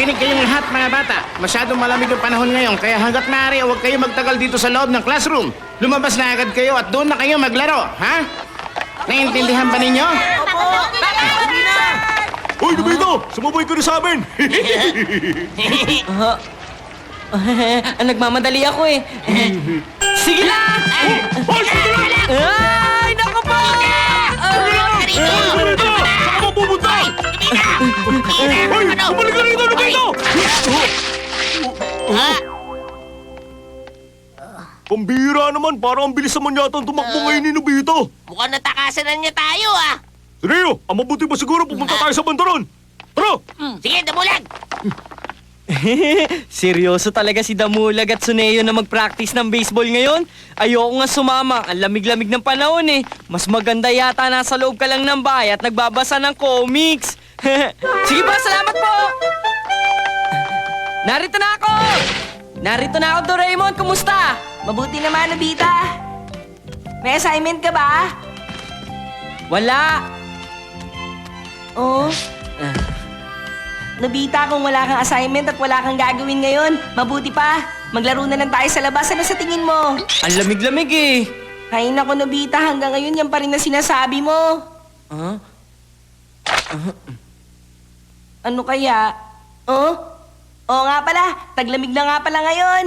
Makinig kayong lahat mga bata. Masyadong malamig ang panahon ngayon, kaya hanggat maaari huwag kayo magtagal dito sa loob ng classroom. Lumabas na agad kayo at doon na kayo maglaro, ha? Naiintindihan ba ninyo? Hoy, Nobito! Sumabay ka na sa amin! Nagmamadali ako eh. Sige lang! Hoy, sige lang! Ay, naku po! Nobito! Saan ka ba pupunta? Hoy, bumalik ka rito, Nobito! Pambira naman, parang ang bilis naman yata ang tumakbo ngayon ni Nobito. Mukhang natakasan na niya tayo, ah. Rio, ang mabuti pa siguro pupunta tayo sa bandaron. Tara! Sige, damulag! Seryoso talaga si Damulag at Suneo na mag-practice ng baseball ngayon? Ayoko nga sumama. Ang lamig-lamig ng panahon eh. Mas maganda yata nasa loob ka lang ng bahay at nagbabasa ng comics. Sige ba, salamat po! Narito na ako! Narito na ako, Doraemon. Kumusta? Mabuti naman, Nobita. May assignment ka ba? Wala. Oh? Nobita, kung wala kang assignment at wala kang gagawin ngayon, mabuti pa. Maglaro na lang tayo sa labas. Ano sa tingin mo? Ang lamig-lamig eh. Ay nako, Nobita, hanggang ngayon yan pa rin na sinasabi mo. Huh? Ano kaya? Oh? Oo nga pala, taglamig na nga pala ngayon.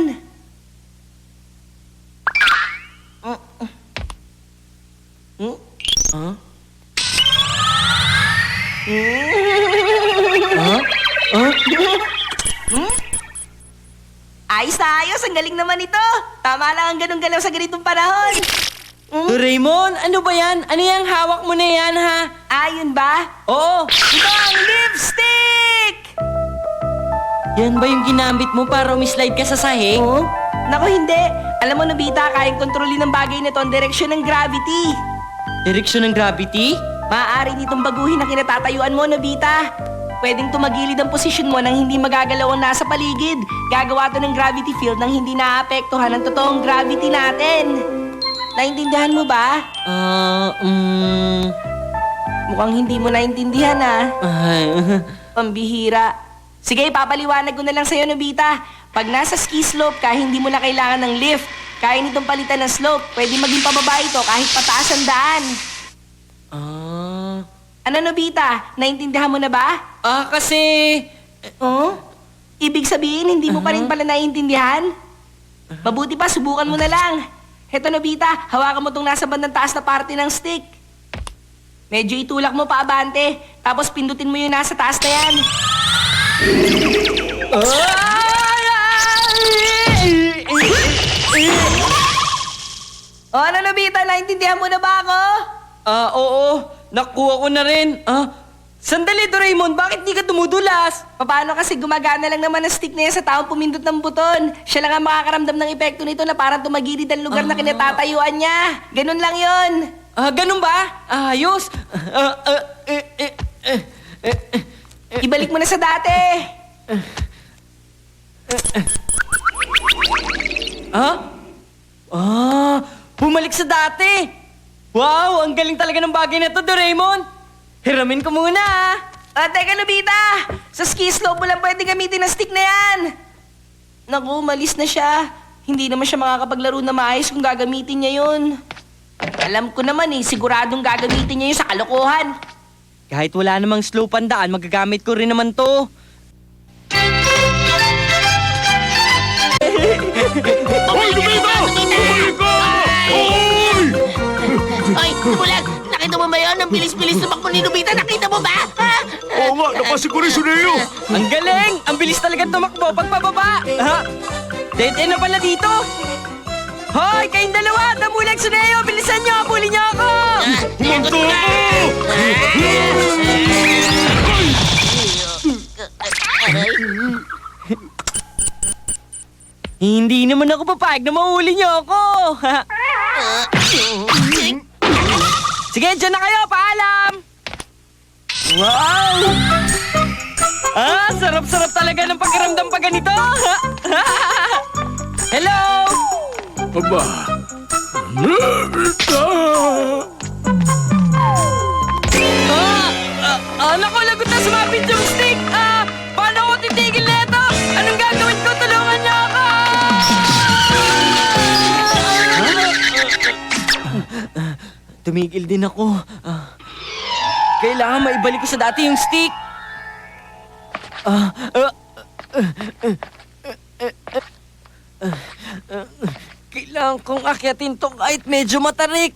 Huh? Ayos na ayos, ang galing naman ito. Tama lang ang ganun galaw sa ganitong panahon. Doraemon, ano ba yan? Ano yung hawak mo na yan, ha? Ayun ba? Oo. Ito ang lipstick! Yan ba yung ginamit mo para umislide ka sa sahig? Oh? Naku, hindi. Alam mo, Nobita, kayang kontrolin ng bagay na ito ang direksyon ng gravity. Direksyon ng gravity? Maaari nitong baguhin ang kinatatayuan mo, Nobita. Pwedeng tumagilid ang posisyon mo nang hindi magagalaw ang nasa paligid. Gagawa to ng gravity field nang hindi naapektuhan ang totoong gravity natin. Naintindihan mo ba? Mukhang hindi mo naintindihan, ah. Pambihira. Sige, papaliwanag ko na lang sa'yo, Nobita. Pag nasa ski slope ka, hindi mo na kailangan ng lift. Kaya nitong palitan ng slope. Pwede maging pababa ito kahit pataas ang daan. Ano, Nobita? Naintindihan mo na ba? Kasi... Oh? Ibig sabihin, hindi mo pa rin pala naiintindihan? Mabuti pa, subukan mo na lang. Heto, Nobita, hawakan mo tong nasa bandang taas na parte ng stick. Medyo itulak mo pa abante, tapos pindutin mo yung nasa taas na yan. Ano, Nobita? Naintindihan mo na ba ako? Oo. Nakuha ko na rin. Sandali, Doraemon. Bakit di ka dumudulas? Paano kasi gumagana lang naman ang stick na yan sa taong pumindot ng buton? Siya lang ang makakaramdam ng epekto nito na parang tumagilid ang lugar na kinatatayuan niya. Ganun lang yon. Ganun ba? Ayos. Ibalik mo na sa dati. Bumalik sa dati. Wow, ang galing talaga ng bagay na to, Doraemon. Hiramin ko muna, Teka, Nobita! Sa ski slope mo lang pwede gamitin ang stick na yan. Naku, malis na siya. Hindi naman siya makakapaglaro na maayos kung gagamitin niya yun. Alam ko naman siguradong gagamitin niya yun sa kalokohan. Kahit wala namang slope ang daan, magagamit ko rin naman to. Hoy, Nobito! Bumalik ka! Hoy! Ay, damulag! Nakita mo ba yun? Ang bilis-bilis na bakmo ni Nobita. Nakita mo ba? Oo nga, napasiguro si Neo. Ang galing! Ang bilis talaga tumakbo pagpababa! Dead end na pala dito! Hoy, kayong dalawa! Damulag, Suneo! Bilisan nyo! Puli nyo ako! Humanto ako! Hindi naman ako papayag na mahuli nyo ako! Sige, dyan na kayo! Paalam! Wow! Sarap-sarap talaga ng pakiramdam pa ganito! Hello! Aba. Naku, lagot na sumapit yung stick! Paano ako titigil nito? Anong gagawin ko? Tulungan niyo ako! Tumigil din ako. Kailangan maibalik ko sa dati yung stick. Kailangan kong akyatin to kahit medyo matarik.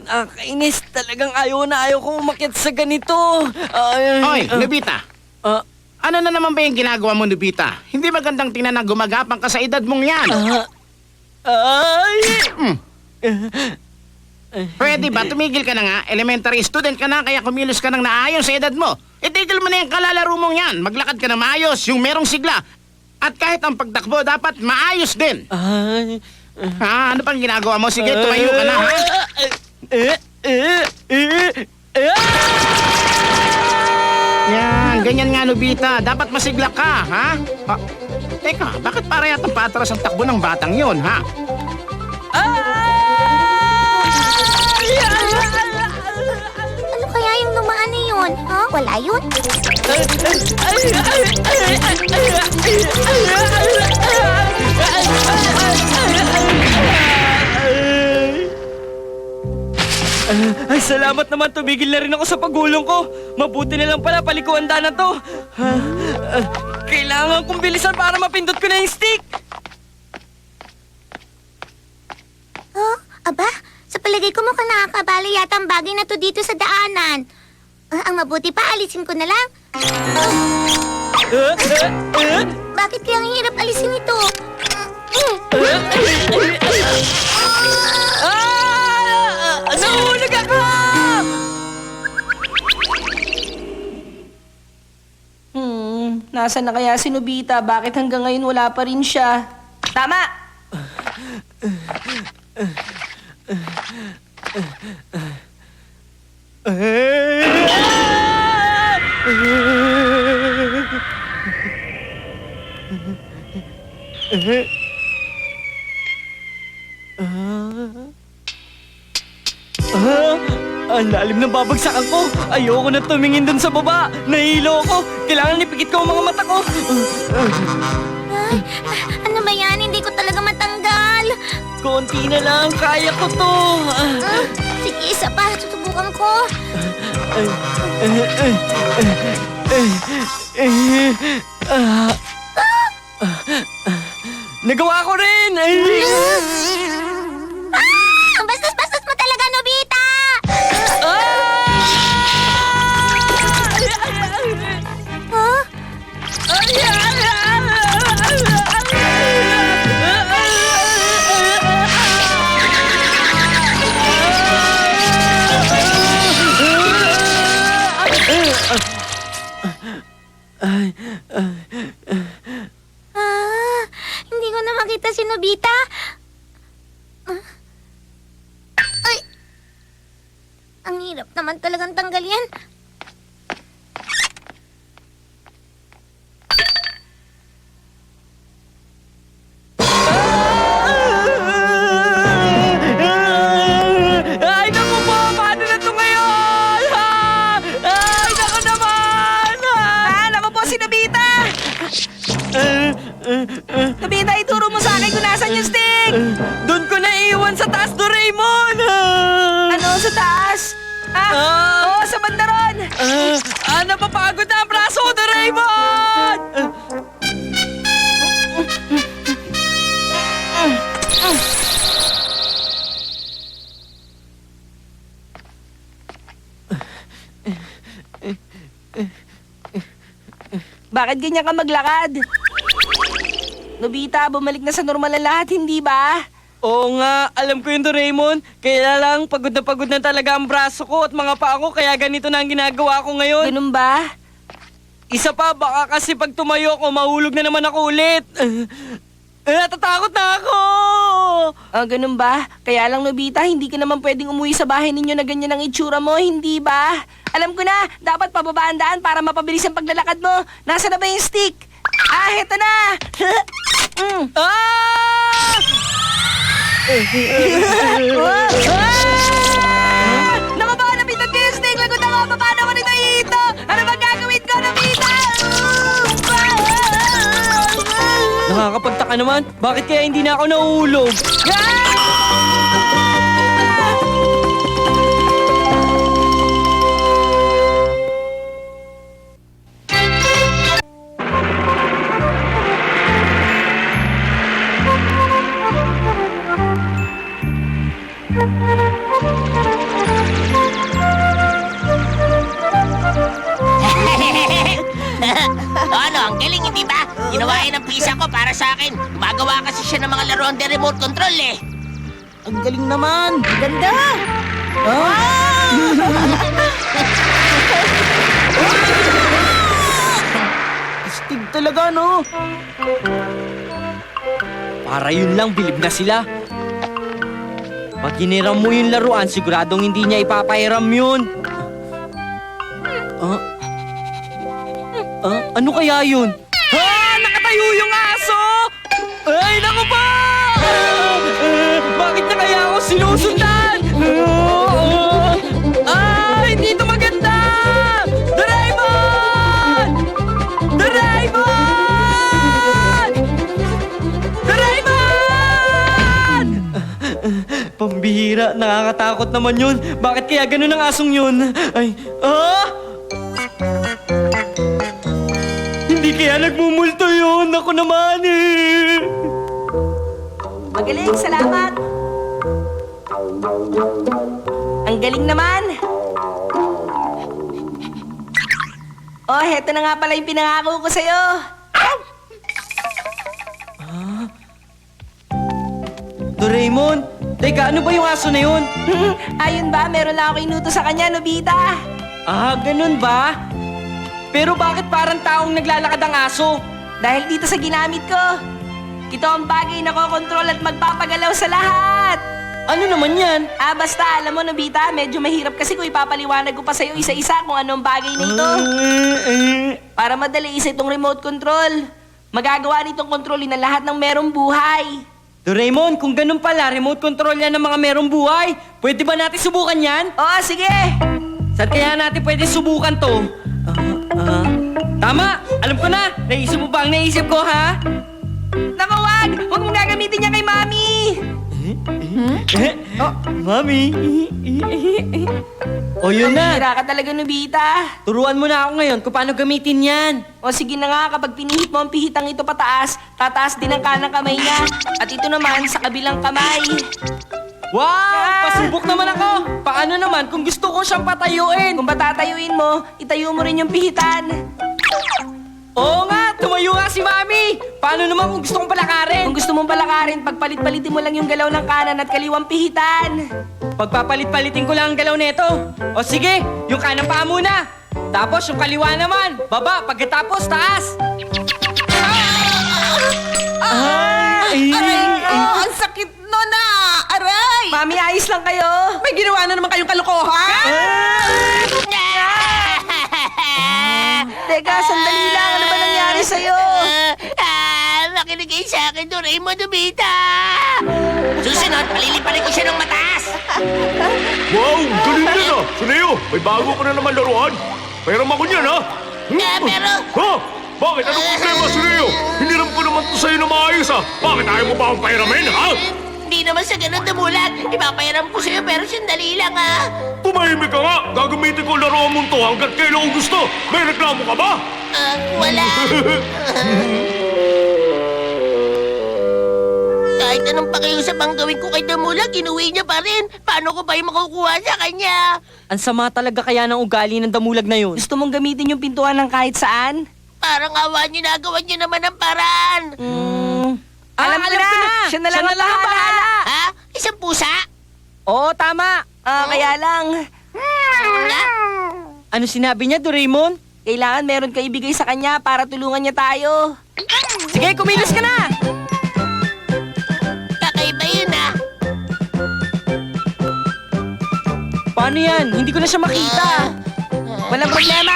Nakakainis. Talagang ayaw kong umakyat sa ganito. Hoy, Nobita! Ah, Ano na naman ba yung ginagawa mo, Nobita? Hindi magandang tingnan na gumagapang ka sa edad mong yan. ay! Hmm. Pwede ba? Tumigil ka na nga. Elementary student ka na, kaya kumilos ka ng naayos sa edad mo. Itigil mo na yung kalalaro mong yan. Maglakad ka na maayos, yung merong sigla. At kahit ang pagtakbo, dapat maayos din. Ay! Ha? Ano pang ginagawa mo? Sige, tumayo ka na, ha? Yan, ganyan nga, Nobita. Dapat masigla ka, ha? Teka, bakit para yata patras ang takbo ng batang yon, ha? Ano kaya yung lumaan na yun? Ha? Wala yun? Ay, salamat naman. Tumigil na rin ako sa pagulong ko. Mabuti na lang pala palikuan na to. Kailangan kong bilisan para mapindot ko na yung stick. Oh, aba, sa palagay ko mukhang nakakabala yata ang bagay na to dito sa daanan. Ang mabuti pa, alisin ko na lang. Bakit kaya ang hirap alisin ito? Nahulog ako! Nasaan na kaya si Nobita? Bakit hanggang ngayon wala pa rin siya? Tama! Ang lalim ng babagsakan ko. Ayoko na tumingin dun sa baba. Nahilo ako. Kailangan ipikit ko ang mga mata ko. Ay, ano ba yan? Hindi ko talaga matanggal. Konti na lang. Kaya ko to. Sige, isa pa. Susubukan ko. Nagawa ko rin. Ang bastos-bastos mo talaga, Nobita! Huh? Hindi ko na makita si Nobita. Ay! Ang hirap naman talagang tanggal yan. Ay, naku po! Paano na to ngayon? Ay, naku naman! Naku po si Nobita! Nobita, ituro mo sa akin kung nasan yung stick! Doon ko naiwan sa taas, Doraemon! Ano, sa taas? Oo, sa banda ron! Napapagod na ang braso ko, Doraemon! Bakit ganyan ka maglakad? Nobita, bumalik na sa normal ang lahat, hindi ba? Oo nga, alam ko yun, Doraemon. Kaya lang, pagod na talaga ang braso ko at mga paa ko, kaya ganito na ang ginagawa ko ngayon. Ganun ba? Isa pa, baka kasi pag tumayo ako, mahulog na naman ako ulit. Natatakot na ako! Ganun ba? Kaya lang, Nobita, hindi ka naman pwedeng umuwi sa bahay ninyo na ganyan ang itsura mo, hindi ba? Alam ko na, dapat pababaan daan para mapabilis ang paglalakad mo. Nasaan na ba yung stick? Heto na! Naku ba, napindot ko yung stick! Lagot ako! Paano ko nito ihito? Ano ba gagawin ko, Nobita? naman. Bakit kaya hindi na ako nauulog? Ano, ang galing, hindi ba? Ginawa yan ng pisa ko para sa akin. Gumagawa kasi siya ng mga laruan de remote control eh. Ang galing naman. Ganda! Astig talaga, no? Para yun lang, bilib na sila. Pag hiniram mo yung laruan, siguradong hindi niya ipapahiram yun. Ano kaya yun? Nakatayo yung aso! Ay, naku pa! Bakit na kaya ako sinusundan? Hindi ito maganda! Doraemon! Doraemon! Doraemon! Pambihira, nakakatakot naman yun. Bakit kaya ganun ang asong yun? Hindi kaya nagmumulto yun. Ako naman eh. Magaling, salamat! Ang galing naman! Oh, heto na nga pala yung pinangako ko sa'yo. Doraemon, teka, ano ba yung aso na yun? Ayun ba, meron lang ako inuto sa kanya, Nobita. Ganun ba? Pero bakit parang taong naglalakad ang aso? Dahil dito sa ginamit ko. Ito ang bagay na kokontrol at magpapagalaw sa lahat. Ano naman yan? Basta, alam mo, Nobita, medyo mahirap kasi kung ipapaliwanag ko pa sa'yo isa-isa kung anong bagay na ito. Para madali, isa itong remote control. Magagawa nitong kontrolin ang lahat ng merong buhay. Doraemon, kung ganun pala, remote control yan ng mga merong buhay. Pwede ba natin subukan yan? Oo, sige! Saan kaya natin pwede subukan to? Tama! Alam ko na! Naisip mo ba ang naisip ko, ha? Naku, wag! Huwag mong gagamitin niya kay Mami! Mami! O yun na! Hira ka talaga, Nobita. Turuan mo na ako ngayon kung paano gamitin yan. O sige na nga, kapag pinihit mo ang pihitang ito pataas, tataas din ang kanang kamay niya. At ito naman sa kabilang kamay. Wow! Pasubok naman ako! Paano naman kung gusto ko siyang patayuin? Kung patatayuin mo, itayo mo rin yung pihitan. Oo nga! Tumayo nga si Mami! Paano naman kung gusto kong palakarin? Kung gusto mong palakarin, pagpalit-palitin mo lang yung galaw ng kanan at kaliwang pihitan. Pagpapalit-palitin ko lang ang galaw nito. O sige, yung kanang paa muna. Tapos yung kaliwa naman. Baba, pagkatapos taas. Aray ko! Ang sakit no na! Aray! Mami, ayos lang kayo. May ginawa na naman kayong kalokohan! Teka, sandali lang. Ano ba nangyari sa'yo? Makinig kayo sa akin, Doraemon, Nobita! Susunod, paliliparin ko siya ng mataas! Wow! Galing na na! Suneo, may bago ko na naman laruan. Pairam ako niyan, ha? Pero... Ha? Bakit? Anong problema, Suneo? Hiniram ko naman to sa'yo na maayos, ha? Bakit ayaw mo ba akong pairamin, ha? Hindi naman sa ganun Damulag. Ipapayaram ko sa'yo pero sandali lang ah. Tumahimik ka nga! Gagamitin ko ang laruan mong to hanggat kailan ko gusto! May reklamo ka ba? Wala. Kahit anong pakiusap ang gawin ko kay Damulag, inuwi niya pa rin. Paano ko pa yung makukuha sa kanya? Ang sama talaga kaya ng ugali ng Damulag na yun. Gusto mong gamitin yung pintuan ng kahit saan? Parang awa niyo, nagawa niyo naman ang paraan. Alam ko na! Siya na lang ang bahala! Ha? Isang pusa? Oo, tama. Kaya lang, Ano sinabi niya, Doraemon? kailangan meron ka ibigay sa kanya para tulungan niya tayo. Sige, kumilos ka na! Kakaiba yun ah. Paano yan? Hindi ko na siya makita. Walang problema.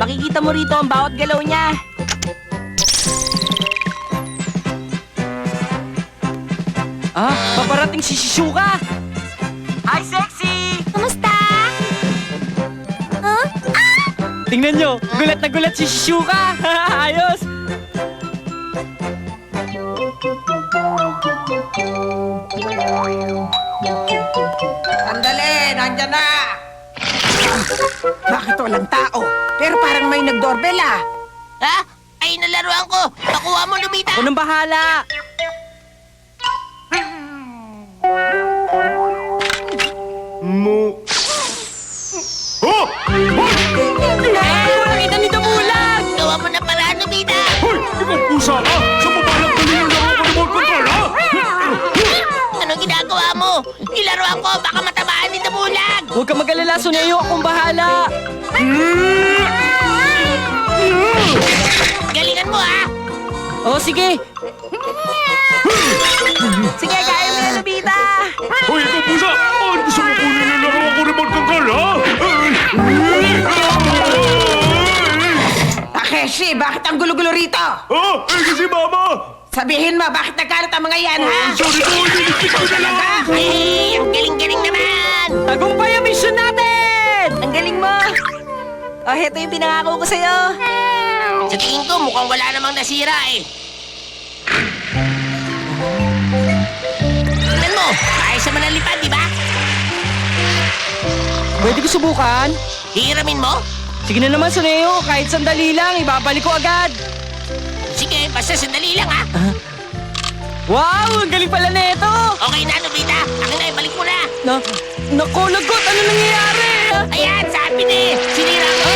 Makikita mo rito ang bawat galaw niya. Paparating si Shizuka! Hi, sexy! Kumusta? Huh? Tingnan nyo, gulat na gulat si Shizuka! Ayos! Sandali, nandyan na! Bakit walang tao? Pero parang may nag-doorbell ah. Ha? Ay, nalaruan ko. Pakuha mo, Nobita. Ako nang bahala. Mo... Oh! Wala kita ni Damulag! Gawa mo na paraan, Nobita. Hoy! Ikaw pusa ka! Sa mabalang galing lang ako remote control, ha? Anong ginagawa mo? Nilaruan ko. Baka matamaan ni Damulag. Huwag ka mag-alala, Suneo. Akong bahala. Galingan mo, ha? Oh, sige. Sige, kaya mo na, Nobita! Hoy, ikaw pusa! Bakit gusto mo kunin ang laro ako remote control, ha? Takeshi, bakit ang gulo-gulo rito? Ah! Eh, kasi mama! Sabihin mo, bakit nagkalat ang mga yan, ha? Sorry ko, nilipit ko na lang! Ay, ang galing-galing naman. Tagumpay ang mission natin! Ang galing mo! Oh, heto yung pinangako ko sa'yo. Sa tingin ko, mukhang wala namang nasira, eh. Tingnan mo, ayos naman ang lipad, di ba? Pwede ko subukan? Hiramin mo? Sige na naman, Suneo. Kahit sandali lang, ibabalik ko agad. Sige, basta sandali lang, ha? Wow! Ang galing pala nito! Okay na, Nobita. Akin na, ibalik mo na. Naku, lagot! Ano nangyayari? Ayan, sabi ni. Sinira mo.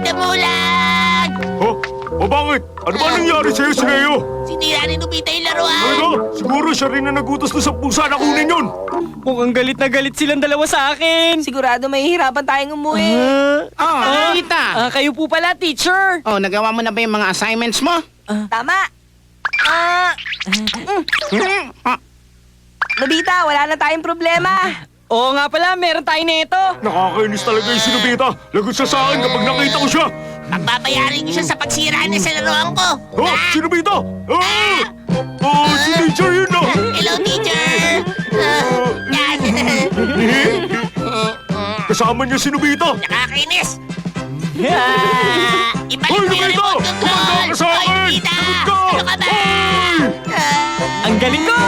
Damulag! Oh? O bakit? Ano ba nangyari sa'yo, Sineo? Sinira ni Nobita yung laruan. Ano? Siguro siya rin na nagutos na sa pusa na kunin yun! Mukhang galit na galit silang dalawa sa akin. Sigurado mahihirapan tayong umuwi. Oh, Nobita! Kayo po pala, teacher. Oh, nagawa mo na ba yung mga assignments mo? Tama! Nobita, wala na tayong problema. Oo nga pala, meron tayo nito. Nakakainis talaga yung sinubita. Lagot siya sa akin kapag nakita ko siya. Pagbabayarin ko siya sa pagsira niya sa laruan ko. Oh, sinubita! Ah! Oh, si teacher yun na! Hello, teacher! Yan! Kasama niya sinubita! Nakakainis! Hoy, Ibalik mo yung Nobita! remote control! Kumanda ka sa akin! Hoy, Nobita! Sagot ka! Ano ka ba? Ang galing ko!